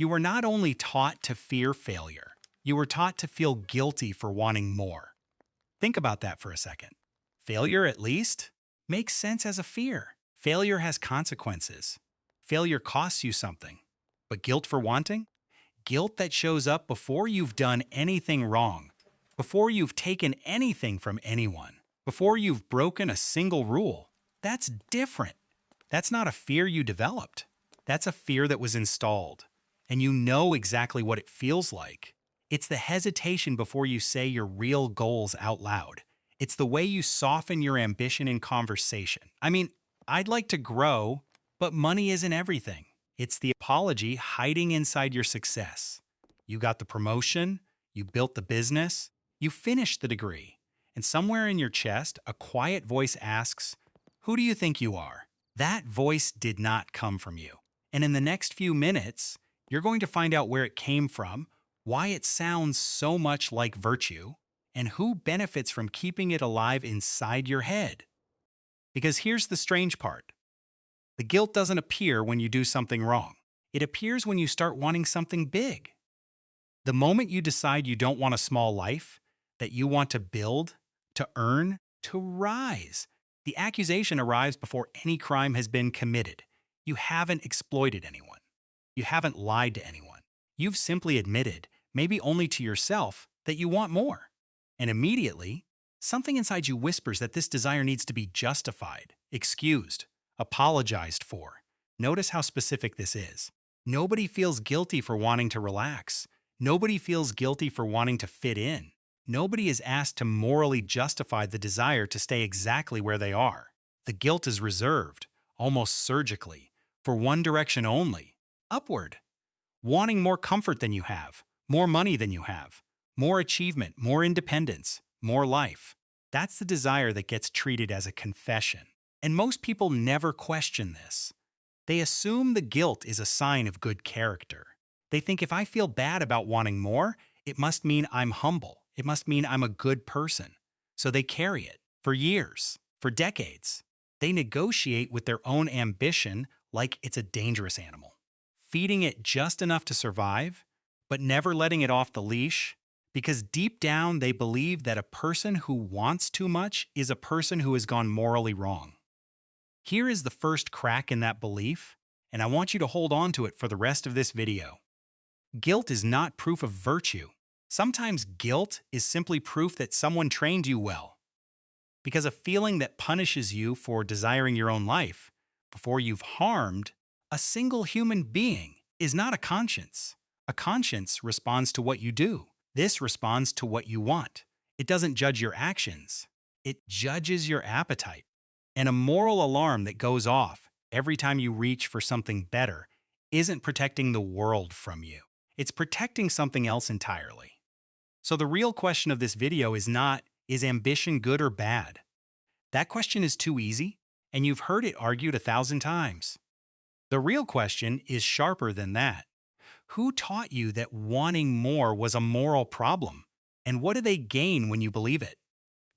You were not only taught to fear failure, you were taught to feel guilty for wanting more. Think about that for a second. Failure, at least, makes sense as a fear. Failure has consequences. Failure costs you something. But guilt for wanting? Guilt that shows up before you've done anything wrong, before you've taken anything from anyone, before you've broken a single rule. That's different. That's not a fear you developed. That's a fear that was installed. And you know exactly what it feels like. It's the hesitation before you say your real goals out loud. It's the way you soften your ambition in conversation. I mean, I'd like to grow, but money isn't everything. It's the apology hiding inside your success. You got the promotion, you built the business, you finished the degree, and somewhere in your chest, a quiet voice asks, "Who do you think you are?" That voice did not come from you. And in the next few minutes, you're going to find out where it came from, why it sounds so much like virtue, and who benefits from keeping it alive inside your head. Because here's the strange part. The guilt doesn't appear when you do something wrong. It appears when you start wanting something big. The moment you decide you don't want a small life, that you want to build, to earn, to rise, the accusation arrives before any crime has been committed. You haven't exploited anyone. You haven't lied to anyone. You've simply admitted, maybe only to yourself, that you want more. And immediately, something inside you whispers that this desire needs to be justified, excused, apologized for. Notice how specific this is. Nobody feels guilty for wanting to relax. Nobody feels guilty for wanting to fit in. Nobody is asked to morally justify the desire to stay exactly where they are. The guilt is reserved, almost surgically, for one direction only, upward. Wanting more comfort than you have, more money than you have, more achievement, more independence, more life. That's the desire that gets treated as a confession. And most people never question this. They assume the guilt is a sign of good character. They think if I feel bad about wanting more, it must mean I'm humble. It must mean I'm a good person. So they carry it for years, for decades. They negotiate with their own ambition like it's a dangerous animal, feeding it just enough to survive, but never letting it off the leash, because deep down they believe that a person who wants too much is a person who has gone morally wrong. Here is the first crack in that belief, and I want you to hold on to it for the rest of this video. Guilt is not proof of virtue. Sometimes guilt is simply proof that someone trained you well. Because a feeling that punishes you for desiring your own life before you've harmed a single human being is not a conscience. A conscience responds to what you do. This responds to what you want. It doesn't judge your actions. It judges your appetite. And a moral alarm that goes off every time you reach for something better isn't protecting the world from you. It's protecting something else entirely. So the real question of this video is not, is ambition good or bad? That question is too easy, and you've heard it argued 1,000 times. The real question is sharper than that. Who taught you that wanting more was a moral problem? And what do they gain when you believe it?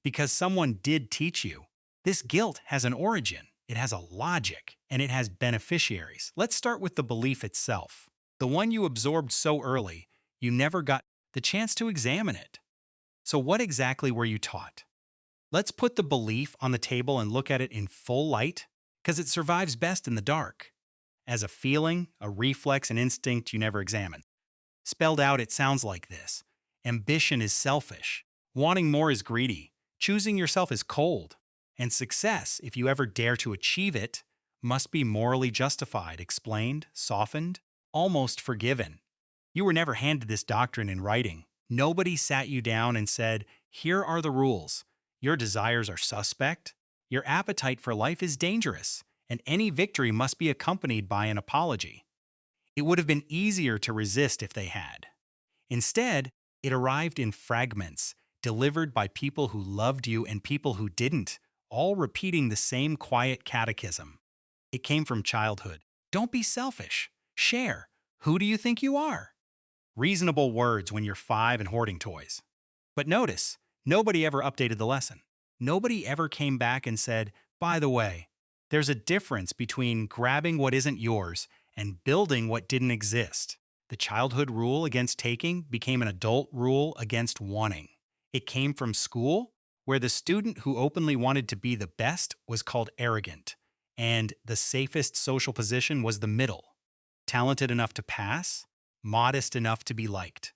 Because someone did teach you. This guilt has an origin, it has a logic, and it has beneficiaries. Let's start with the belief itself. The one you absorbed so early, you never got the chance to examine it. So what exactly were you taught? Let's put the belief on the table and look at it in full light, because it survives best in the dark. As a feeling, a reflex, an instinct you never examine. Spelled out, it sounds like this. Ambition is selfish. Wanting more is greedy. Choosing yourself is cold. And success, if you ever dare to achieve it, must be morally justified, explained, softened, almost forgiven. You were never handed this doctrine in writing. Nobody sat you down and said, "Here are the rules. Your desires are suspect. Your appetite for life is dangerous, and any victory must be accompanied by an apology." It would have been easier to resist if they had. Instead, it arrived in fragments, delivered by people who loved you and people who didn't, all repeating the same quiet catechism. It came from childhood. Don't be selfish. Share. Who do you think you are? Reasonable words when you're 5 and hoarding toys. But notice, nobody ever updated the lesson. Nobody ever came back and said, by the way, there's a difference between grabbing what isn't yours and building what didn't exist. The childhood rule against taking became an adult rule against wanting. It came from school, where the student who openly wanted to be the best was called arrogant, and the safest social position was the middle, talented enough to pass, modest enough to be liked.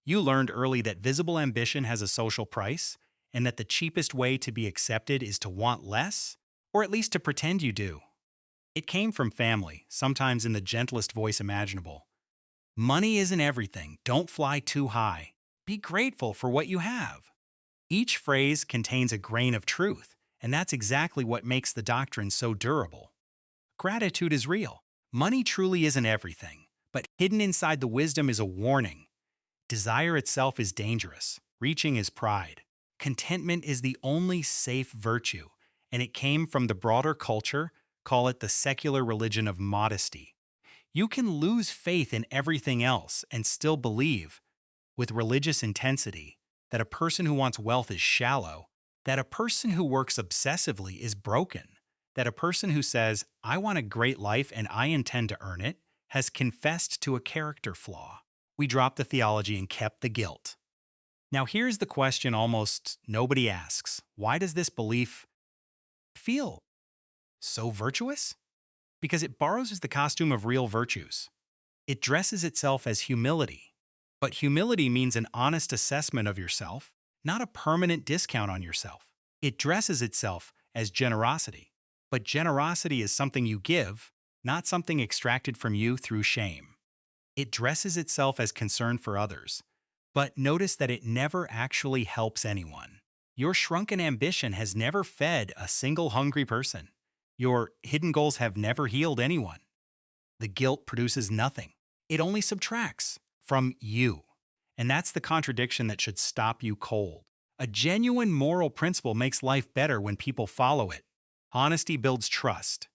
You learned early that visible ambition has a social price, and that the cheapest way to be accepted is to want less, or at least to pretend you do. It came from family, sometimes in the gentlest voice imaginable. Money isn't everything. Don't fly too high. Be grateful for what you have. Each phrase contains a grain of truth, and that's exactly what makes the doctrine so durable. Gratitude is real. Money truly isn't everything, but hidden inside the wisdom is a warning. Desire itself is dangerous. Reaching is pride. Contentment is the only safe virtue, and it came from the broader culture, call it the secular religion of modesty. You can lose faith in everything else and still believe, with religious intensity, that a person who wants wealth is shallow, that a person who works obsessively is broken, that a person who says, I want a great life and I intend to earn it, has confessed to a character flaw. We dropped the theology and kept the guilt. Now here's the question almost nobody asks. Why does this belief feel so virtuous? Because it borrows the costume of real virtues. It dresses itself as humility. But humility means an honest assessment of yourself, not a permanent discount on yourself. It dresses itself as generosity. But generosity is something you give, not something extracted from you through shame. It dresses itself as concern for others. But notice that it never actually helps anyone. Your shrunken ambition has never fed a single hungry person. Your hidden goals have never healed anyone. The guilt produces nothing. It only subtracts from you. And that's the contradiction that should stop you cold. A genuine moral principle makes life better when people follow it. Honesty builds trust.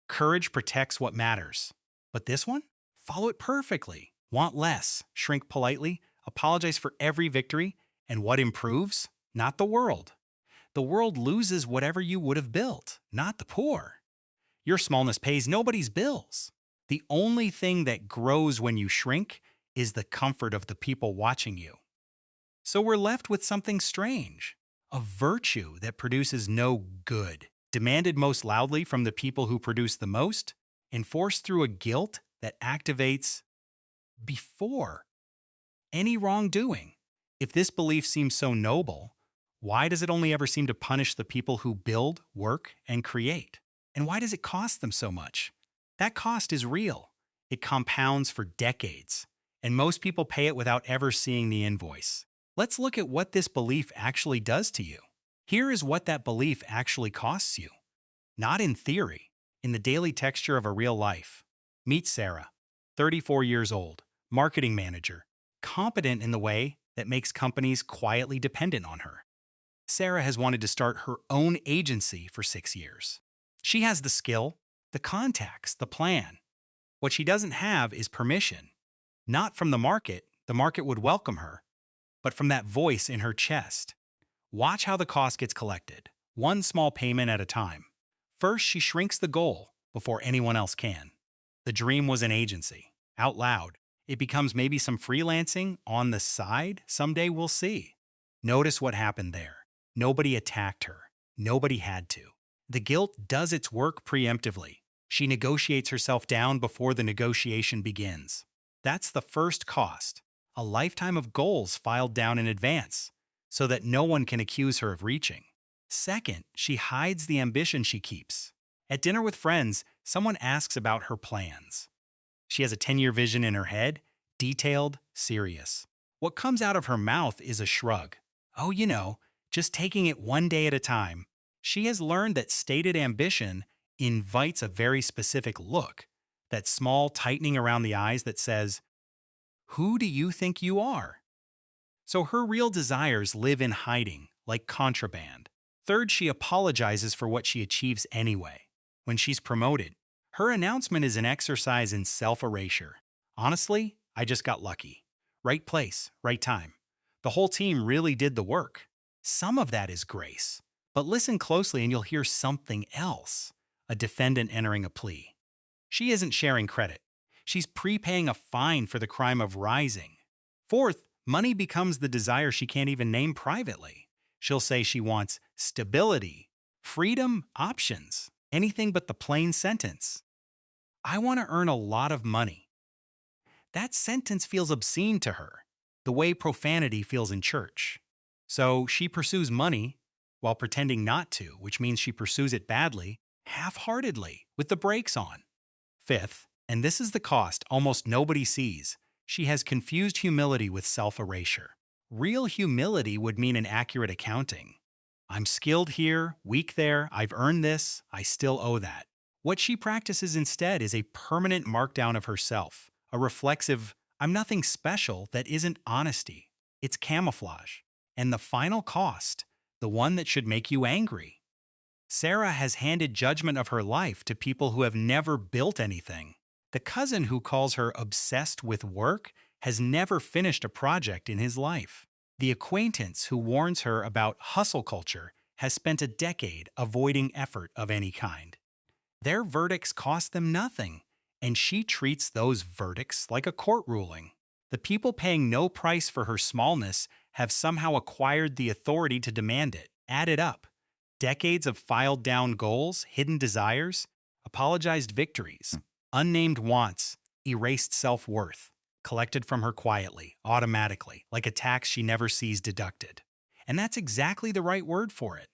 Courage protects what matters. But this one? Follow it perfectly. Want less, shrink politely, apologize for every victory, and what improves? Not the world. The world loses whatever you would have built, not the poor. Your smallness pays nobody's bills. The only thing that grows when you shrink is the comfort of the people watching you. So we're left with something strange, a virtue that produces no good, demanded most loudly from the people who produce the most, enforced through a guilt that activates before any wrongdoing. If this belief seems so noble, why does it only ever seem to punish the people who build, work, and create? And why does it cost them so much? That cost is real. It compounds for decades, and most people pay it without ever seeing the invoice. Let's look at what this belief actually does to you. Here is what that belief actually costs you. Not in theory, in the daily texture of a real life. Meet Sarah, 34 years old, marketing manager, competent in the way that makes companies quietly dependent on her. Sarah has wanted to start her own agency for 6 years. She has the skill, the contacts, the plan. What she doesn't have is permission. Not from the market would welcome her, but from that voice in her chest. Watch how the cost gets collected, one small payment at a time. First, she shrinks the goal before anyone else can. The dream was an agency, out loud. It becomes maybe some freelancing on the side. Someday we'll see. Notice what happened there. Nobody attacked her. Nobody had to. The guilt does its work preemptively. She negotiates herself down before the negotiation begins. That's the first cost, a lifetime of goals filed down in advance, so that no one can accuse her of reaching. Second, she hides the ambition she keeps. At dinner with friends, someone asks about her plans. She has a 10-year vision in her head, detailed, serious. What comes out of her mouth is a shrug. Oh, just taking it one day at a time. She has learned that stated ambition invites a very specific look, that small tightening around the eyes that says, "Who do you think you are?" So her real desires live in hiding, like contraband. Third, she apologizes for what she achieves anyway. When she's promoted, her announcement is an exercise in self-erasure. Honestly, I just got lucky. Right place, right time. The whole team really did the work. Some of that is grace. But listen closely and you'll hear something else. A defendant entering a plea. She isn't sharing credit. She's prepaying a fine for the crime of rising. Fourth, money becomes the desire she can't even name privately. She'll say she wants stability, freedom, options, anything but the plain sentence. I want to earn a lot of money. That sentence feels obscene to her, the way profanity feels in church. So she pursues money while pretending not to, which means she pursues it badly, half-heartedly, with the brakes on. Fifth, and this is the cost almost nobody sees, she has confused humility with self-erasure. Real humility would mean an accurate accounting. I'm skilled here, weak there, I've earned this, I still owe that. What she practices instead is a permanent markdown of herself, a reflexive, I'm nothing special that isn't honesty. It's camouflage. And the final cost, the one that should make you angry. Sarah has handed judgment of her life to people who have never built anything. The cousin who calls her obsessed with work has never finished a project in his life. The acquaintance who warns her about hustle culture has spent a decade avoiding effort of any kind. Their verdicts cost them nothing, and she treats those verdicts like a court ruling. The people paying no price for her smallness have somehow acquired the authority to demand it. Add it up. Decades of filed-down goals, hidden desires, apologized victories, unnamed wants, erased self-worth, collected from her quietly, automatically, like a tax she never sees deducted. And that's exactly the right word for it.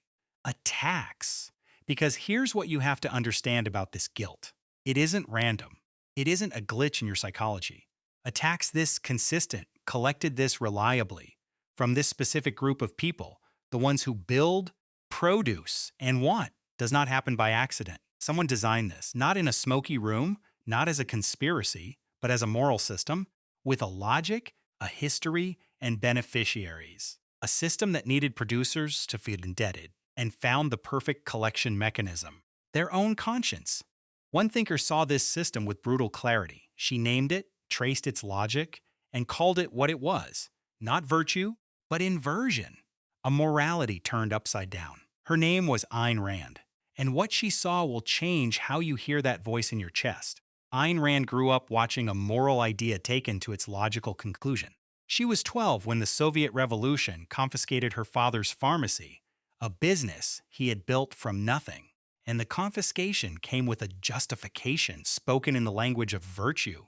A tax. Because here's what you have to understand about this guilt. It isn't random. It isn't a glitch in your psychology. A tax this consistent, collected this reliably, from this specific group of people, the ones who build, produce, and want, does not happen by accident. Someone designed this, not in a smoky room, not as a conspiracy, but as a moral system, with a logic, a history, and beneficiaries. A system that needed producers to feel indebted, and found the perfect collection mechanism, their own conscience. One thinker saw this system with brutal clarity. She named it, traced its logic, and called it what it was, not virtue, but inversion, a morality turned upside down. Her name was Ayn Rand, and what she saw will change how you hear that voice in your chest. Ayn Rand grew up watching a moral idea taken to its logical conclusion. She was 12 when the Soviet Revolution confiscated her father's pharmacy, a business he had built from nothing. And the confiscation came with a justification spoken in the language of virtue.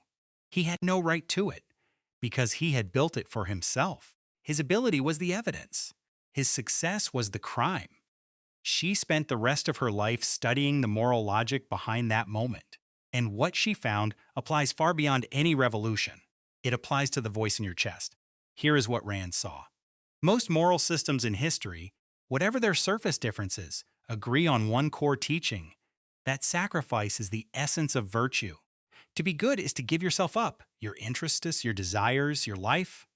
He had no right to it, because he had built it for himself. His ability was the evidence. His success was the crime. She spent the rest of her life studying the moral logic behind that moment. And what she found applies far beyond any revolution. It applies to the voice in your chest. Here is what Rand saw. Most moral systems in history, whatever their surface differences, agree on one core teaching. That sacrifice is the essence of virtue. To be good is to give yourself up, your interests, your desires, your life,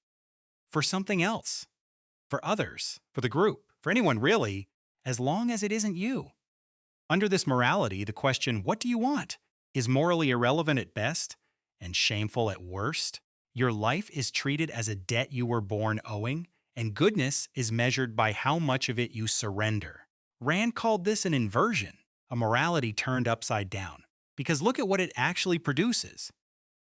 for something else, for others, for the group, for anyone really, as long as it isn't you. Under this morality, the question, what do you want, is morally irrelevant at best and shameful at worst. Your life is treated as a debt you were born owing, and goodness is measured by how much of it you surrender. Rand called this an inversion, a morality turned upside down. Because look at what it actually produces.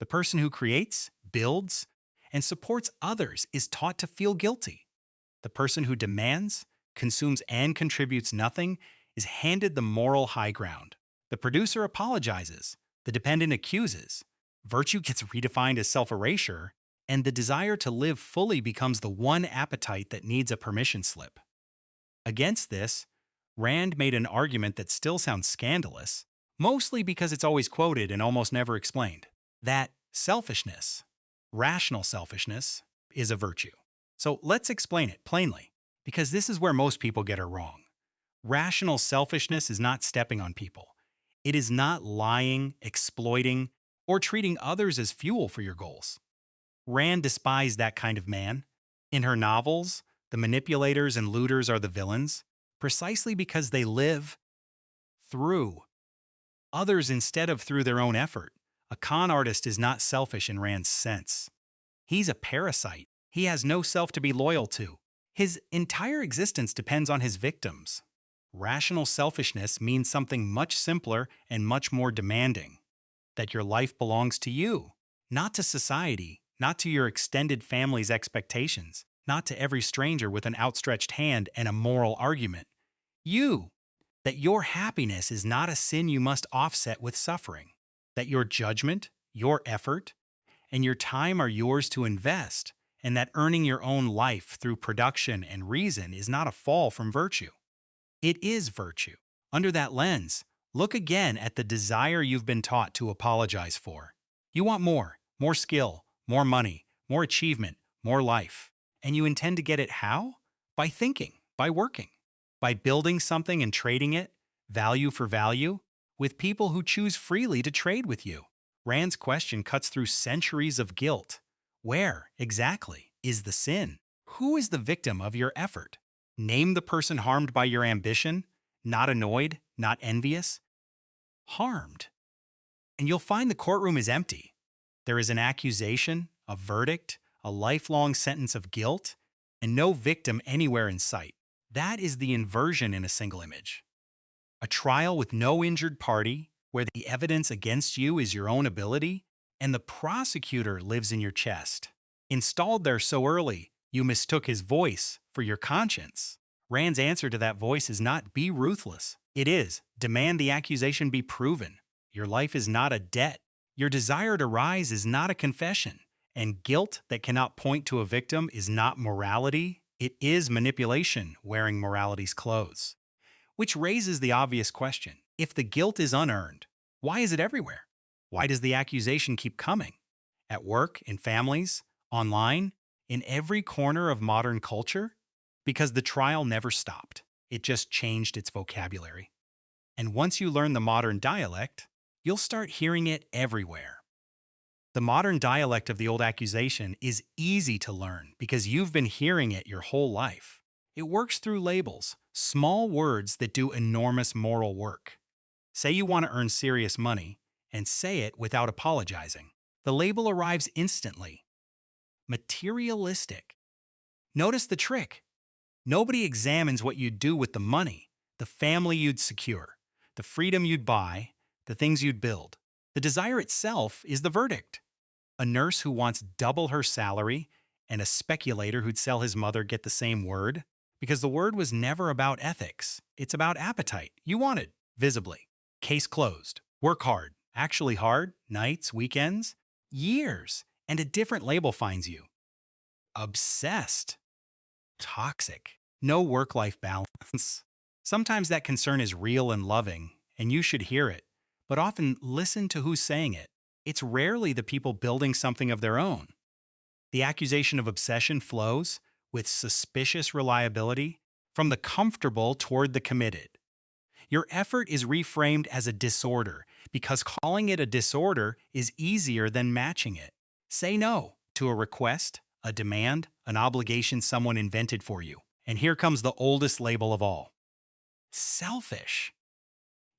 The person who creates, builds, and supports others is taught to feel guilty. The person who demands, consumes, and contributes nothing is handed the moral high ground. The producer apologizes. The dependent accuses. Virtue gets redefined as self-erasure, and the desire to live fully becomes the one appetite that needs a permission slip. Against this, Rand made an argument that still sounds scandalous, mostly because it's always quoted and almost never explained, that selfishness, rational selfishness, is a virtue. So let's explain it plainly, because this is where most people get it wrong. Rational selfishness is not stepping on people. It is not lying, exploiting, or treating others as fuel for your goals. Rand despised that kind of man. In her novels, the manipulators and looters are the villains, precisely because they live through others instead of through their own effort. A con artist is not selfish in Rand's sense. He's a parasite. He has no self to be loyal to. His entire existence depends on his victims. Rational selfishness means something much simpler and much more demanding. that your life belongs to you, not to society, not to your extended family's expectations, not to every stranger with an outstretched hand and a moral argument. You, that your happiness is not a sin you must offset with suffering, that your judgment, your effort, and your time are yours to invest, and that earning your own life through production and reason is not a fall from virtue. It is virtue. Under that lens, look again at the desire you've been taught to apologize for. You want more skill, more money, more achievement, more life. And you intend to get it how? By thinking, by working, by building something and trading it, value for value, with people who choose freely to trade with you. Rand's question cuts through centuries of guilt. Where, exactly, is the sin? Who is the victim of your effort? Name the person harmed by your ambition, not annoyed, not envious, harmed. And you'll find the courtroom is empty. There is an accusation, a verdict, a lifelong sentence of guilt, and no victim anywhere in sight. That is the inversion in a single image. A trial with no injured party, where the evidence against you is your own ability, and the prosecutor lives in your chest. Installed there so early, you mistook his voice for your conscience. Rand's answer to that voice is not be ruthless. It is demand the accusation be proven. Your life is not a debt. Your desire to rise is not a confession. And guilt that cannot point to a victim is not morality. It is manipulation wearing morality's clothes. Which raises the obvious question. If the guilt is unearned, why is it everywhere? Why does the accusation keep coming? At work, in families, online, in every corner of modern culture? Because the trial never stopped. It just changed its vocabulary. And once you learn the modern dialect, you'll start hearing it everywhere. The modern dialect of the old accusation is easy to learn because you've been hearing it your whole life. It works through labels, small words that do enormous moral work. Say you want to earn serious money, and say it without apologizing. The label arrives instantly. Materialistic. Notice the trick. Nobody examines what you'd do with the money, the family you'd secure, the freedom you'd buy, the things you'd build. The desire itself is the verdict. A nurse who wants double her salary and a speculator who'd sell his mother get the same word, because the word was never about ethics. It's about appetite. You want it, visibly. Case closed. Work hard. Actually hard. Nights, weekends, years. And a different label finds you. Obsessed. Toxic. No work-life balance. Sometimes that concern is real and loving, and you should hear it. But often listen to who's saying it. It's rarely the people building something of their own. The accusation of obsession flows, with suspicious reliability, from the comfortable toward the committed. Your effort is reframed as a disorder because calling it a disorder is easier than matching it. Say no to a request, a demand, an obligation someone invented for you. And here comes the oldest label of all. Selfish.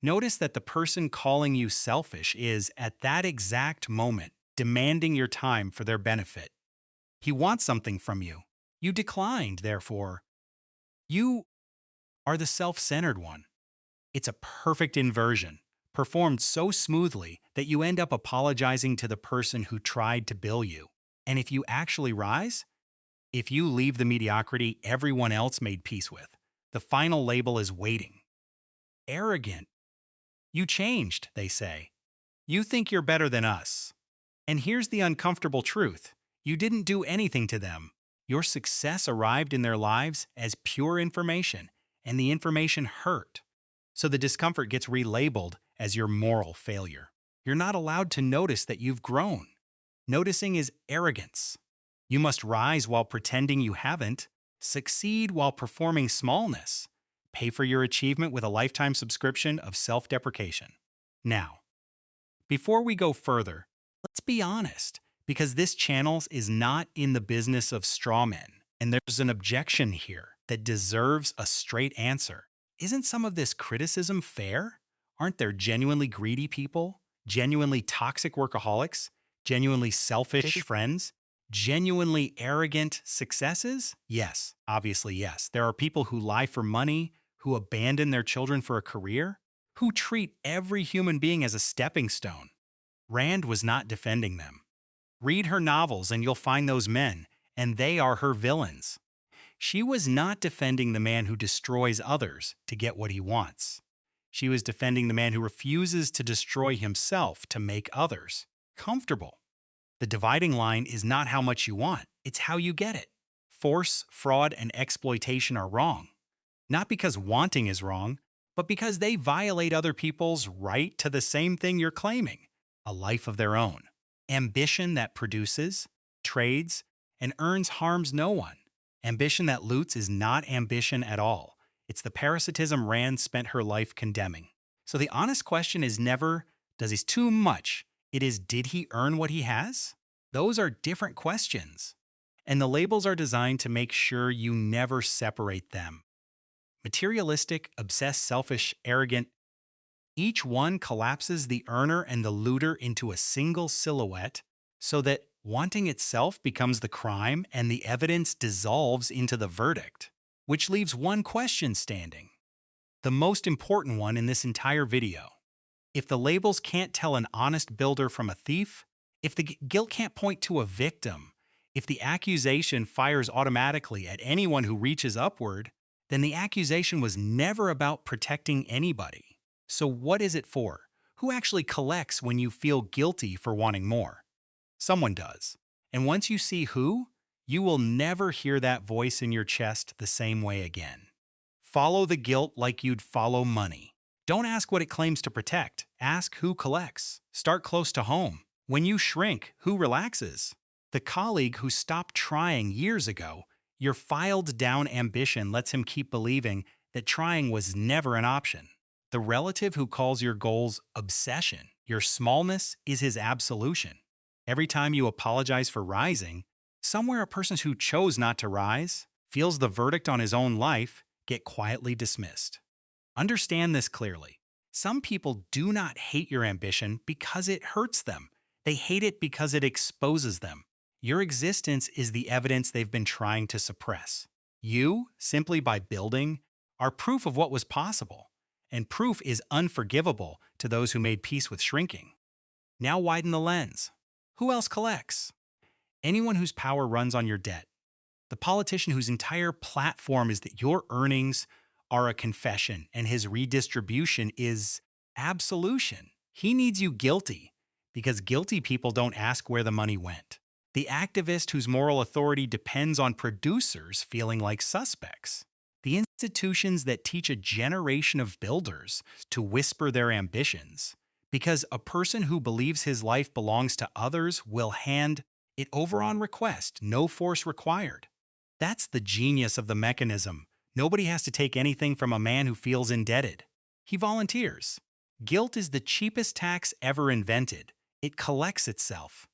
Notice that the person calling you selfish is, at that exact moment, demanding your time for their benefit. He wants something from you. You declined, therefore. You are the self-centered one. It's a perfect inversion, performed so smoothly that you end up apologizing to the person who tried to bill you. And if you actually rise, if you leave the mediocrity everyone else made peace with, the final label is waiting. Arrogant. You changed, they say. You think you're better than us. And here's the uncomfortable truth. You didn't do anything to them. Your success arrived in their lives as pure information, and the information hurt. So the discomfort gets relabeled as your moral failure. You're not allowed to notice that you've grown. Noticing is arrogance. You must rise while pretending you haven't, succeed while performing smallness, pay for your achievement with a lifetime subscription of self-deprecation. Now, before we go further, let's be honest, because this channel is not in the business of straw men, and there's an objection here that deserves a straight answer. Isn't some of this criticism fair? Aren't there genuinely greedy people, genuinely toxic workaholics, genuinely selfish friends, genuinely arrogant successes? Yes, obviously yes. There are people who lie for money, who abandon their children for a career, who treat every human being as a stepping stone. Rand was not defending them. Read her novels and you'll find those men, and they are her villains. She was not defending the man who destroys others to get what he wants. She was defending the man who refuses to destroy himself to make others comfortable. The dividing line is not how much you want, it's how you get it. Force, fraud, and exploitation are wrong. Not because wanting is wrong, but because they violate other people's right to the same thing you're claiming, a life of their own. Ambition that produces, trades, and earns harms no one. Ambition that loots is not ambition at all. It's the parasitism Rand spent her life condemning. So the honest question is never, does he too much? It is, did he earn what he has? Those are different questions. And the labels are designed to make sure you never separate them. Materialistic, obsessed, selfish, arrogant. Each one collapses the earner and the looter into a single silhouette so that wanting itself becomes the crime and the evidence dissolves into the verdict, which leaves one question standing. The most important one in this entire video. If the labels can't tell an honest builder from a thief, if the guilt can't point to a victim, if the accusation fires automatically at anyone who reaches upward, then the accusation was never about protecting anybody. So what is it for? Who actually collects when you feel guilty for wanting more? Someone does. And once you see who, you will never hear that voice in your chest the same way again. Follow the guilt like you'd follow money. Don't ask what it claims to protect. Ask who collects. Start close to home. When you shrink, who relaxes? The colleague who stopped trying years ago. Your filed-down ambition lets him keep believing that trying was never an option. The relative who calls your goals obsession. Your smallness is his absolution. Every time you apologize for rising, somewhere a person who chose not to rise feels the verdict on his own life get quietly dismissed. Understand this clearly. Some people do not hate your ambition because it hurts them. They hate it because it exposes them. Your existence is the evidence they've been trying to suppress. You, simply by building, are proof of what was possible, and proof is unforgivable to those who made peace with shrinking. Now widen the lens. Who else collects? Anyone whose power runs on your debt. The politician whose entire platform is that your earnings are a confession and his redistribution is absolution. He needs you guilty because guilty people don't ask where the money went. The activist whose moral authority depends on producers feeling like suspects. The institutions that teach a generation of builders to whisper their ambitions. Because a person who believes his life belongs to others will hand it over on request, no force required. That's the genius of the mechanism. Nobody has to take anything from a man who feels indebted. He volunteers. Guilt is the cheapest tax ever invented. It collects itself.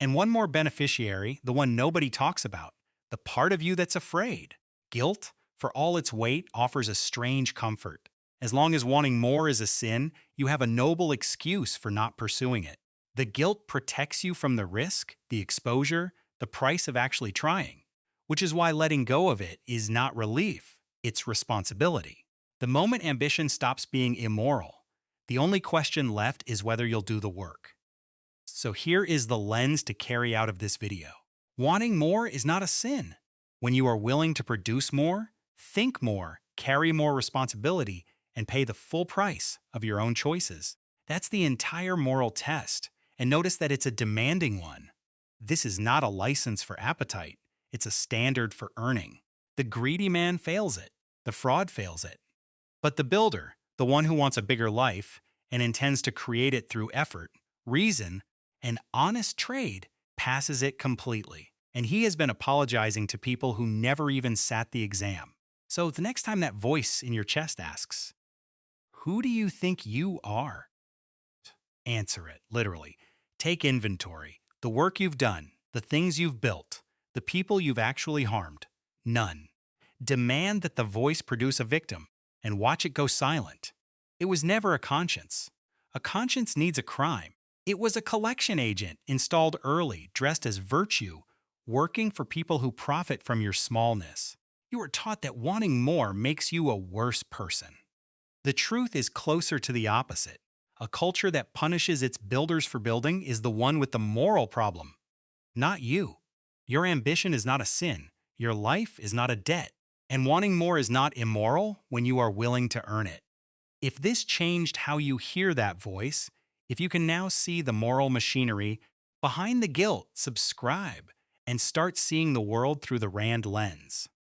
And one more beneficiary, the one nobody talks about, the part of you that's afraid. Guilt, for all its weight, offers a strange comfort. As long as wanting more is a sin, you have a noble excuse for not pursuing it. The guilt protects you from the risk, the exposure, the price of actually trying, which is why letting go of it is not relief, it's responsibility. The moment ambition stops being immoral, the only question left is whether you'll do the work. So here is the lens to carry out of this video. Wanting more is not a sin. When you are willing to produce more, think more, carry more responsibility, and pay the full price of your own choices. That's the entire moral test. And notice that it's a demanding one. This is not a license for appetite. It's a standard for earning. The greedy man fails it. The fraud fails it. But the builder, the one who wants a bigger life and intends to create it through effort, reason, and honest trade, passes it completely. And he has been apologizing to people who never even sat the exam. So the next time that voice in your chest asks, "Who do you think you are?" Answer it, literally. Take inventory. The work you've done, the things you've built, the people you've actually harmed. None. Demand that the voice produce a victim and watch it go silent. It was never a conscience. A conscience needs a crime. It was a collection agent installed early, dressed as virtue, working for people who profit from your smallness. You were taught that wanting more makes you a worse person. The truth is closer to the opposite. A culture that punishes its builders for building is the one with the moral problem, not you. Your ambition is not a sin. Your life is not a debt. And wanting more is not immoral when you are willing to earn it. If this changed how you hear that voice, if you can now see the moral machinery behind the guilt, subscribe and start seeing the world through the Rand lens.